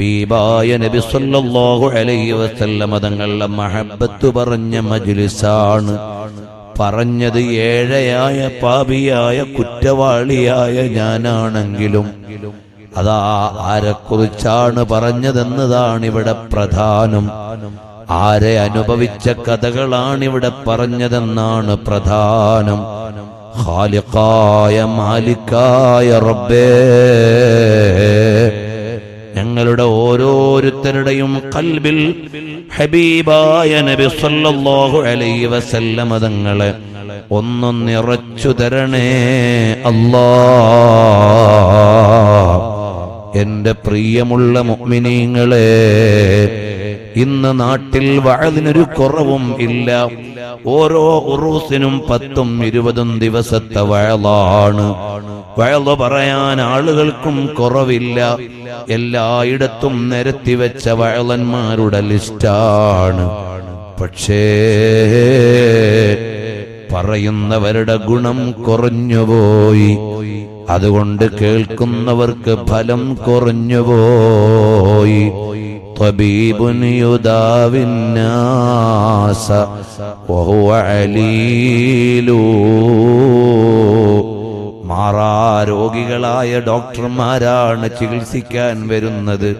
ഹബീബായ നബി സല്ലല്ലാഹു അലൈഹി വസല്ലം തങ്ങളുടെ മഹബ്ബത്ത് പറഞ്ഞ മജ്ലിസാണ്. പറഞ്ഞത് ഏഴയായ പാപിയായ കുറ്റവാളിയായ ഞാനാണെങ്കിലും അതാ ആരെക്കുറിച്ചാണ് പറഞ്ഞതെന്നതാണ് ഇവിടെ പ്രധാനം. ആരെ അനുഭവിച്ച കഥകളാണിവിടെ പറഞ്ഞതെന്നാണ് പ്രധാനം. ഖാലിഖായ മാലിക്കായ റബ്ബേ, ഞങ്ങളുടെ ഓരോരുത്തരുടെയും ഖൽബിൽ ഹബീബായ നബി സല്ലല്ലാഹു അലൈഹി വസല്ലം തങ്ങളെ ഒന്ന് നിറച്ചു തരണേ അല്ലാഹ്. എന്റെ പ്രിയമുള്ള മുഅ്മിനീങ്ങളെ, ഇന്ന് നാട്ടിൽ വഅദിനൊരു കുറവും ഇല്ല. ഓരോ ഉറൂസിനും 10ഉം 20ഉം ദിവസത്തെ വഅദാണ്. വഅദ് പറയാൻ ആളുകൾക്കും കുറവില്ല. എല്ലായിടത്തും നിരത്തിവെച്ച വഅദന്മാരുടെ ലിസ്റ്റാണ്. പക്ഷേ പറയുന്നവരുടെ ഗുണം കുറഞ്ഞുപോയി. അതുകൊണ്ട് കേൾക്കുന്നവർക്ക് ഫലം കുറഞ്ഞുപോയി. തബീബുൻ യുദാവിന്നാസ വഹുവ അലീലു. മാറാരോഗികളായ ഡോക്ടർമാരാണ് ചികിത്സിക്കാൻ വരുന്നത്.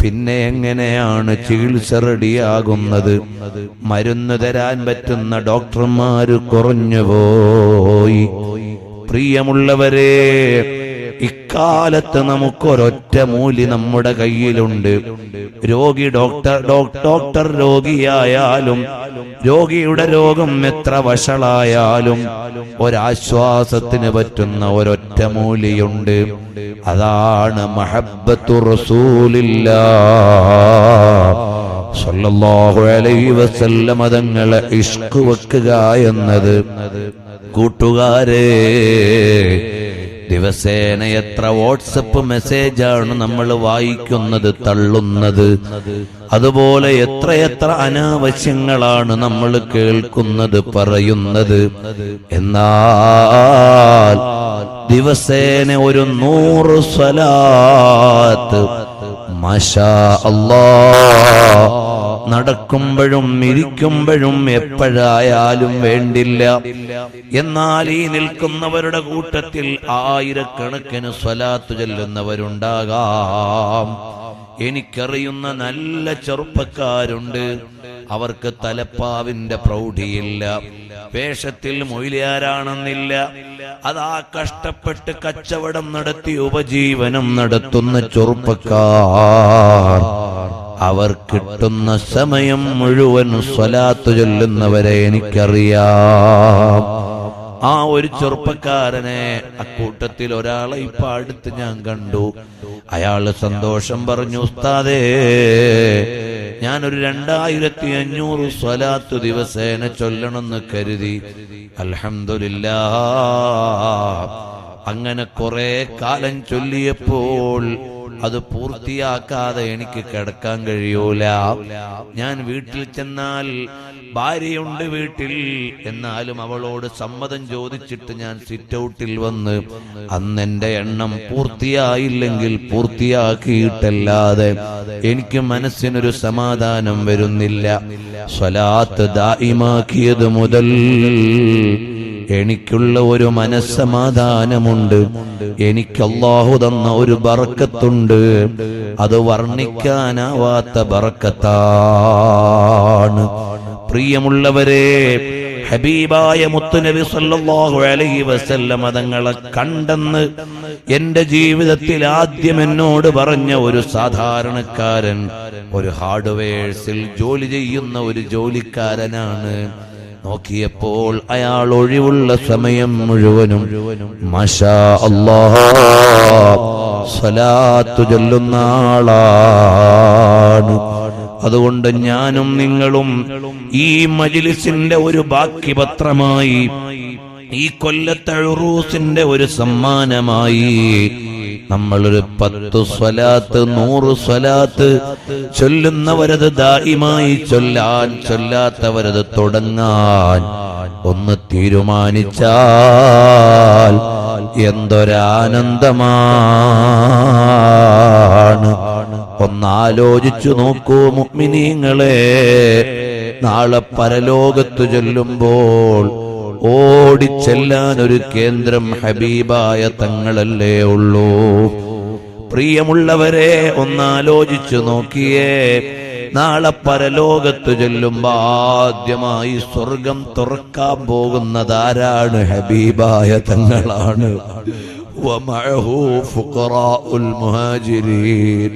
പിന്നെ എങ്ങനെയാണ് ചികിത്സ റെഡിയാകുന്നത്? മരുന്ന് തരാൻ പറ്റുന്ന ഡോക്ടർമാര് കുറഞ്ഞുപോയി. പ്രിയമുള്ളവരെ, ഇക്കാലത്ത് നമുക്കൊരൊറ്റ മൂല്യം നമ്മുടെ കയ്യിലുണ്ട്. രോഗി ഡോക്ടർ രോഗിയായാലും രോഗിയുടെ രോഗം എത്ര വഷളായാലും ഒരാശ്വാസത്തിന് പറ്റുന്ന ഒരൊറ്റ മൂല്യമുണ്ട്. അതാണ് മഹബ്ബത്തു റസൂലില്ലാഹ് സ്വല്ലല്ലാഹു അലൈഹി വസല്ലം തങ്ങളെ ഇഷ്ക് വെക്കുക എന്നത്. കൂട്ടുകാരെ, ദിവസേന എത്ര വാട്സപ്പ് മെസ്സേജാണ് നമ്മൾ വായിക്കുന്നത്, തള്ളുന്നത്. അതുപോലെ എത്രയെത്ര അനാവശ്യങ്ങളാണ് നമ്മൾ കേൾക്കുന്നത്, പറയുന്നത്. എന്നാൽ ദിവസേന ഒരു 100 സ്വലാത്ത് മാഷാ അല്ലാഹ് നടക്കുമ്പോഴും ഇരിക്കുമ്പോഴും എപ്പോഴായാലും വേണ്ടില്ല. എന്നാൽ ഈ നിൽക്കുന്നവരുടെ കൂട്ടത്തിൽ ആയിരക്കണക്കിന് സ്വലാത്ത് ചൊല്ലുന്നവരുണ്ടാകാം. എനിക്കറിയുന്ന നല്ല ചെറുപ്പക്കാരുണ്ട്. അവർക്ക് തലപ്പാവിന്റെ പ്രൗഢിയില്ല, വേഷത്തിൽ മൊയ്ലിയാരാണെന്നില്ല. അതാ കഷ്ടപ്പെട്ട് കച്ചവടം നടത്തി ഉപജീവനം നടത്തുന്ന ചെറുപ്പക്കാർ. അവർ കിട്ടുന്ന സമയം മുഴുവൻ സ്വലാത്ത് ചൊല്ലുന്നവരെ എനിക്കറിയാം. ആ ഒരു ചെറുപ്പക്കാരനെ, അക്കൂട്ടത്തിൽ ഒരാളെ ഇപ്പൊ അടുത്ത് ഞാൻ കണ്ടു. അയാള് സന്തോഷം പറഞ്ഞു, ഉസ്താദേ, ഞാനൊരു 2500 സ്വലാത്ത് ദിവസേന ചൊല്ലണമെന്ന് കരുതി. അൽഹംദുലില്ലാഹ്, അങ്ങനെ കുറെ കാലം ചൊല്ലിയപ്പോൾ അത് പൂർത്തിയാക്കാതെ എനിക്ക് കിടക്കാൻ കഴിയൂല. ഞാൻ വീട്ടിൽ ചെന്നാൽ ഭാര്യയുണ്ട് വീട്ടിൽ, എന്നാലും അവളോട് സമ്മതം ചോദിച്ചിട്ട് ഞാൻ സിറ്റ് ഔട്ടിൽ വന്ന് അന്നെന്റെ എണ്ണം പൂർത്തിയായില്ലെങ്കിൽ പൂർത്തിയാക്കിയിട്ടല്ലാതെ എനിക്ക് മനസ്സിനൊരു സമാധാനം വരുന്നില്ല. സ്വലാത്ത് ദായിമാക്കിയത് മുതൽ എനിക്കുള്ള ഒരു മനസ്സമാധാനമുണ്ട്. എനിക്ക് അല്ലാഹു തന്ന ഒരു ബറക്കത്തുണ്ട്. അത് വർണ്ണിക്കാനാവാത്ത ബറക്കത്താണ്. പ്രിയമുള്ളവരെ, ഹബീബായ മുത്തുനബി സല്ലല്ലാഹു അലൈഹി വസല്ലം തങ്ങളെ കണ്ടെന്ന് എന്റെ ജീവിതത്തിൽ ആദ്യം എന്നോട് പറഞ്ഞ ഒരു സാധാരണക്കാരൻ, ഒരു ഹാർഡ്വെയർസിൽ ജോലി ചെയ്യുന്ന ഒരു ജോലിക്കാരനാണ്. നോക്കിയപ്പോൾ അയാൾ ഒഴിവുള്ള സമയം മുഴുവനും മാഷാ അല്ലാഹ് സ്വലാത്ത് ചൊല്ലുന്ന ആളാണ്. അതുകൊണ്ട് ഞാനും നിങ്ങളും ഈ മജ്ലിസിന്റെ ഒരു ബാക്കി പത്രമായി, ഈ കൊല്ലത്തെ ഉറൂസിന്റെ ഒരു സമ്മാനമായി നമ്മളൊരു 10 സ്വലാത്ത് 100 സ്വലാത്ത് ചൊല്ലുന്നവരത് ദായിമായി ചൊല്ലാൻ, ചൊല്ലാത്തവരത് തുടങ്ങാൻ ഒന്ന് തീരുമാനിച്ചാൽ എന്തൊരാനന്ദമാണ്. ഒന്നാലോചിച്ചു നോക്കൂ മുഅ്മിനീങ്ങളെ, നാളെ പരലോകത്തു ചെല്ലുമ്പോൾ ഓടിച്ചെല്ലാൻ ഒരു കേന്ദ്രം ഹബീബായ തങ്ങളല്ലേ ഉള്ളൂ. പ്രിയമുള്ളവരെ, ഒന്നാലോചിച്ചു നോക്കിയേ, നാളെ പരലോകത്ത് ചെല്ലുമ്പോ ആദ്യമായി സ്വർഗം തുറക്കാൻ പോകുന്നതാരാണ്? ഹബീബായ തങ്ങളാണ്. വമഅഹു ഫുഖറാഉൽ മുഹാജിരീൻ,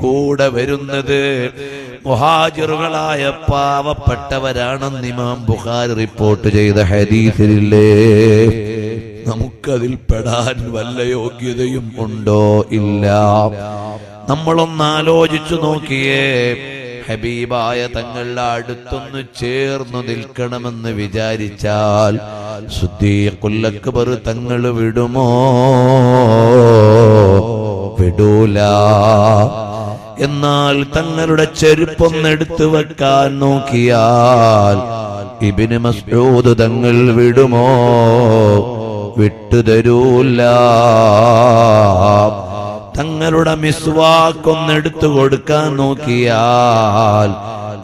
കൂടെ വരുന്നത് മുഹാജിറുകളായ പാവപ്പെട്ടവരാണെന്ന് ഇമാം ബുഖാരി റിപ്പോർട്ട് ചെയ്ത ഹദീസിലില്ലേ? നമുക്കതിൽ പെടാൻ വല്ല യോഗ്യതയും ഉണ്ടോ? ഇല്ല. നമ്മളൊന്നാലോചിച്ചു നോക്കിയേ, ഹബീബായ തങ്ങളുടെ അടുത്തൊന്ന് ചേർന്നു നിൽക്കണമെന്ന് വിചാരിച്ചാൽ സിദ്ദീഖുൽ അക്ബർ തങ്ങൾ വിടുമോ? വിടൂല. എന്നാൽ തങ്ങളുടെ ചെരുപ്പൊന്നെടുത്തു വെക്കാൻ നോക്കിയാൽ ഇബ്നു മസ്ഊദ് തങ്ങൾ വിടുമോ? വിട്ടുതരൂല. തങ്ങളുടെ മിസ്വാക്കൊന്നെടുത്തു കൊടുക്കാൻ നോക്കിയാൽ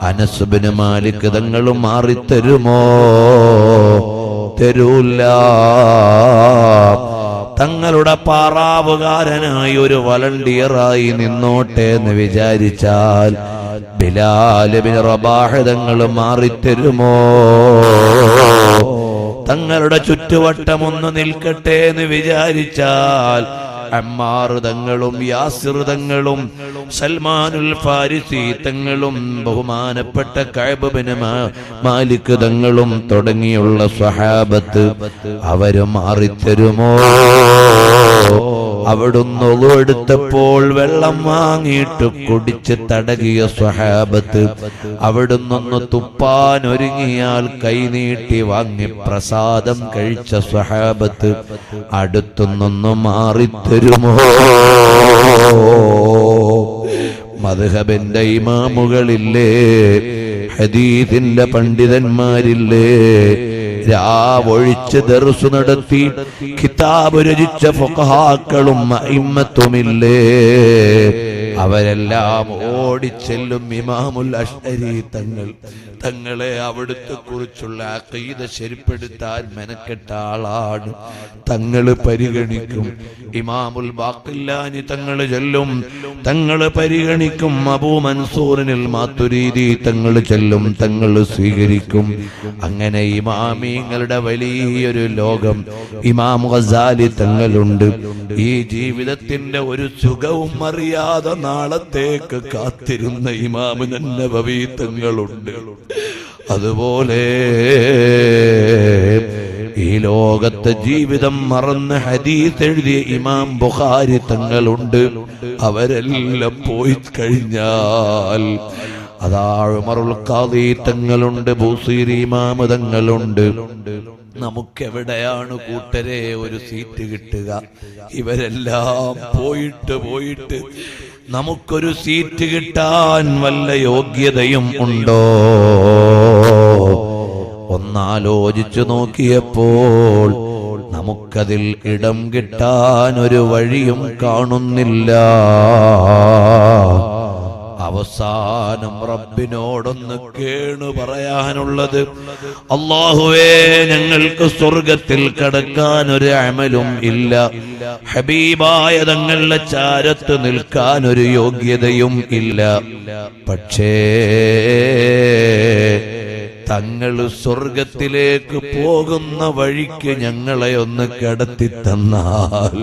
അനസ് ഇബ്നു മാലിക് തങ്ങൾ മാറിത്തരുമോ? തരൂല. തങ്ങളുടെ പാറാവുകാരനായി ഒരു വളണ്ടിയറായി നിന്നോട്ടെ എന്ന് വിചാരിച്ചാൽ ബിലാൽ ഇബ്നു റബാഹ് തങ്ങൾ മാറിത്തരുമോ? തങ്ങളുടെ ചുറ്റുവട്ടം ഒന്ന് നിൽക്കട്ടെ എന്ന് വിചാരിച്ചാൽ അമ്മാർ തങ്ങളും യാസിർ തങ്ങളും സൽമാനുൽ ഫാരിസി തങ്ങളും ബഹുമാനപ്പെട്ട കഅബ് ഇബ്നു മാലിക് തങ്ങളും തുടങ്ങിയുള്ള സ്വഹാബത്ത് അവര് മാറിത്തരുമോ? അവിടുന്ന് ഒളു എടുത്തപ്പോൾ വെള്ളം വാങ്ങിയിട്ട് കുടിച്ച് തടകിയ സ്വഹാബത്ത് അവിടുന്നൊന്ന് തുപ്പാൻ ഒരുങ്ങിയാൽ കൈനീട്ടി വാങ്ങി പ്രസാദം കഴിച്ച സ്വഹാബത്ത് അടുത്തുനിന്നൊന്ന് മാറിത്തരുമോ? മദ്ഹബിന്റെ ഇമാമുകളില്ലേ, ഹദീസിന്റെ പണ്ഡിതന്മാരില്ലേ, രാവൊഴിച്ച് ദർസ് നടത്തി കിതാബ് രചിച്ച ഫുഖഹാക്കളും അഇമ്മത്തുമില്ലേ, അവരെല്ലാം ഓടിച്ചെല്ലും ഇമാമുൽ അശ്അരി തങ്ങളെ അവിടുത്തെ കുറിച്ചുള്ള അഖീദ ശരിപ്പെടുത്താൻ മെനക്കെട്ട ആളാണ്. തങ്ങള് പരിഗണിക്കും. ഇമാമുൽ ബാഖില്ലാനി തങ്ങള് ചെല്ലും, തങ്ങള് പരിഗണിക്കും. അബൂ മൻസൂറിനിൽ മാതുരീദി തങ്ങള് ചെല്ലും, തങ്ങള് സ്വീകരിക്കും. അങ്ങനെ ഇമാമിങ്ങളുടെ വലിയൊരു ലോകം. ഇമാം ഗസാലി തങ്ങളുണ്ട്. ഈ ജീവിതത്തിന്റെ ഒരു സുഖവും അറിയാതെ നാളത്തേക്ക് കാത്തിരുന്ന ഇമാം നബവി തങ്ങളുണ്ട്. അതുപോലെ ഈ ലോകത്തെ ജീവിതം മറന്ന് ഹദീസ് എഴുതിയ ഇമാം ബുഖാരി തങ്ങളുണ്ട്. അവരെല്ലാം പോയി കഴിഞ്ഞാൽ അതാ ഉമറുൽ ഖാദി തങ്ങളുണ്ട്, ബൂസീരി ഇമാം തങ്ങളുണ്ട്. നമുക്കെവിടെയാണ് കൂട്ടരെ ഒരു സീറ്റ് കിട്ടുക? ഇവരെല്ലാം പോയിട്ട് നമുക്കൊരു സീറ്റ് കിട്ടാൻ വല്ല യോഗ്യതയും ഉണ്ടോ? ഒന്നാലോചിച്ചു നോക്കിയപ്പോൾ നമുക്കതിൽ ഇടം കിട്ടാൻ ഒരു വഴിയും കാണുന്നില്ല. അവസാനം റബ്ബിനോടൊന്ന് കേണു പറയാനുള്ളത്, അല്ലാഹുവേ, ഞങ്ങൾക്ക് സ്വർഗത്തിൽ കടക്കാൻ ഒരു അമലും ഇല്ല, ഹബീബായ തങ്ങളുടെ ചാരത്ത് നിൽക്കാൻ ഒരു യോഗ്യതയും ഇല്ല. പക്ഷേ തങ്ങൾ സ്വർഗത്തിലേക്ക് പോകുന്ന വഴിക്ക് ഞങ്ങളെ ഒന്ന് കടത്തി തന്നാൽ,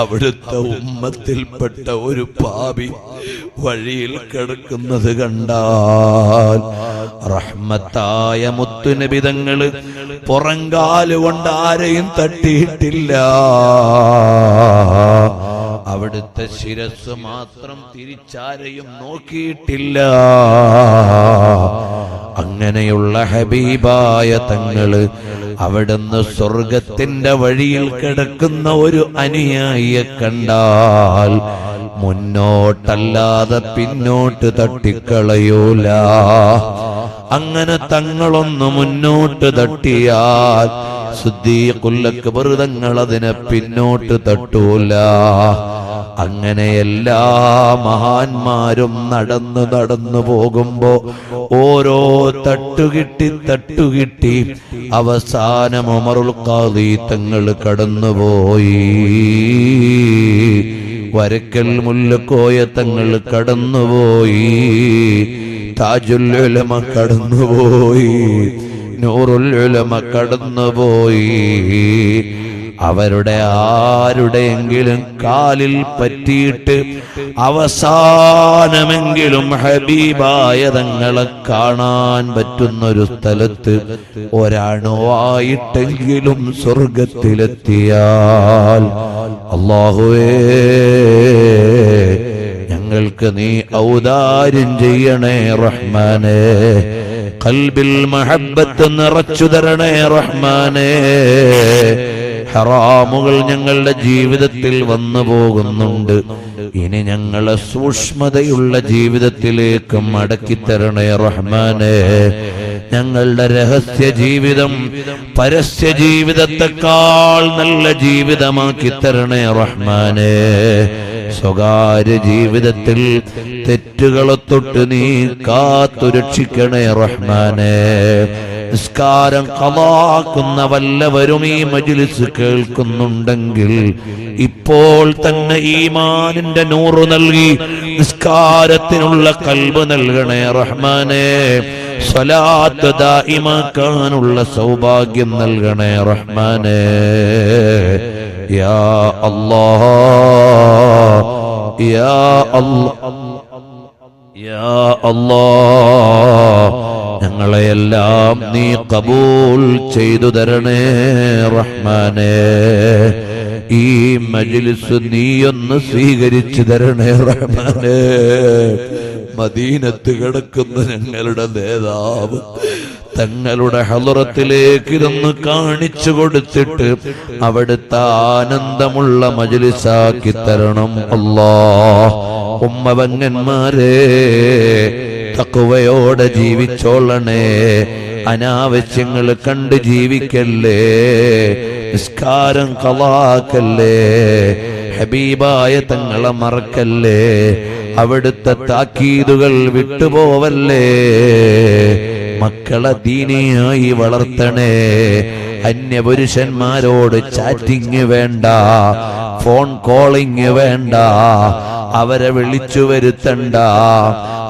അവിടുത്തെ ഉമ്മത്തിൽപ്പെട്ട ഒരു പാപി വഴിയിൽ കിടക്കുന്നത് കണ്ടാൽ, റഹ്മത്തായ മുത്തുനബി തങ്ങള് പുറങ്കാലുകൊണ്ട് ആരെയും തട്ടിയിട്ടില്ല, അവിടുത്തെ ശിരസ് മാത്രം തിരിച്ചാരെയും നോക്കിയിട്ടില്ല. അങ്ങനെയുള്ള ഹബീബായ തങ്ങള് അവിടുന്ന് സ്വർഗത്തിന്റെ വഴിയിൽ കിടക്കുന്ന ഒരു അനുയായിയെ കണ്ടാൽ മുന്നോട്ടല്ലാതെ പിന്നോട്ട് തട്ടിക്കളയൂല. അങ്ങനെ തങ്ങളൊന്ന് മുന്നോട്ട് തട്ടിയാൽ സിദ്ദീഖുൽ അക്ബർ തങ്ങൾ അതിനെ പിന്നോട്ട് തട്ടൂല. അങ്ങനെ എല്ലാ മഹാന്മാരും നടന്നു പോകുമ്പോ ഓരോ തട്ടുകിട്ടി അവസാനം ഉമറുൽ ഖാദി തങ്ങൾ കടന്നുപോയി. വരക്കൽ മുല്ലക്കോയ തങ്ങൾ കടന്നുപോയി. താജുൽ ഉലമ കടന്നുപോയി. നൂറുൽ ഉലമ കടന്നുപോയി. അവരുടെ ആരുടെയെങ്കിലും കാലിൽ പറ്റിയിട്ട് അവസാനമെങ്കിലും ഹബീബായ തങ്ങളെ കാണാൻ പറ്റുന്നൊരു സ്ഥലത്ത് ഒരണുവായിട്ടെങ്കിലും സ്വർഗത്തിലെത്തിയാൽ അല്ലാഹുവേ ഞങ്ങൾക്ക് നീ ഔദാര്യം ചെയ്യണേ റഹ്മാനേ. ഖൽബിൽ മഹബ്ബത്ത് നിറച്ചു തരണേ റഹ്മാനേ. ഹറാമുകൾ ഞങ്ങളുടെ ജീവിതത്തിൽ വന്നു പോകുന്നുണ്ട്. ഇനി ഞങ്ങളെ സൂക്ഷ്മതയുള്ള ജീവിതത്തിലേക്ക് മടക്കിത്തരണേ റഹ്മാനേ. ഞങ്ങളുടെ രഹസ്യ ജീവിതം പരസ്യ ജീവിതത്തെക്കാൾ നല്ല ജീവിതമാക്കി തരണേ റഹ്മാനേ. സ്വകാര്യ ജീവിതത്തിൽ തെറ്റുകളെ തൊട്ട് നീ കാത്തുരക്ഷിക്കണേ റഹ്മാനേ. നിസ്കാരം ഖളാക്കുന്ന വല്ലവരും ഈ മജ്ലിസ് കേൾക്കുന്നുണ്ടെങ്കിൽ ഇപ്പോൾ തന്നെ ഈമാനിന്റെ നൂറ് നൽകി നിസ്കാരത്തിനുള്ള ഖൽബ് നൽകണേ റഹ്മാനേ. സ്വലാത്ത് ദായിമാക്കാനുള്ള സൗഭാഗ്യം നൽകണേ റഹ്മാനേ. യാ അല്ലാഹ് യാ അല്ലാഹ് യാ അല്ലാഹ് ഞങ്ങളെയെല്ലാം നീ ഖബൂൽ ചെയ്തു തരണേ റഹ്മാനേ. ഈ മജ്ലിസ് നീയൊന്ന് സ്വീകരിച്ചു തരണേ റഹ്മാനേ. മദീനത്ത് കിടക്കുന്ന ഞങ്ങളുടെ നേതാവ് തങ്ങളുടെ ഹളറത്തിലേക്ക് ഇതൊന്ന് കാണിച്ചു കൊടുത്തിട്ട് അവിടുത്തെ ആനന്ദമുള്ള മജ്ലിസാക്കി തരണം അല്ലാഹ്. ഉമ്മവങ്ങന്മാരെ തഖ്വയോടെ ജീവിച്ചോളണേ. അനാവശ്യങ്ങൾ കണ്ട് ജീവിക്കല്ലേ. നിസ്കാരം ഖളാക്കല്ലേ. ഹബീബായ തങ്ങളെ മറക്കല്ലേ. അവിടുത്തെ താക്കീതുകൾ വിട്ടുപോവല്ലേ. മക്കളെ ദീനിയായി വളർത്തണേ. അന്യപുരുഷന്മാരോട് ചാറ്റിങ് വേണ്ട, ഫോൺ കോളിങ് വേണ്ട, അവരെ വിളിച്ചു വരുത്തണ്ട.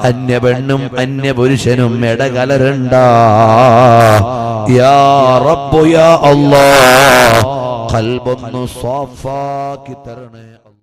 അന്യപെണ്ണും അന്യപുരുഷനും ഇടകലരണ്ട. യാ റബ്ബു യാ അല്ലാഹ് ഖൽബൊന്നു സാഫാക്കി തരണേ.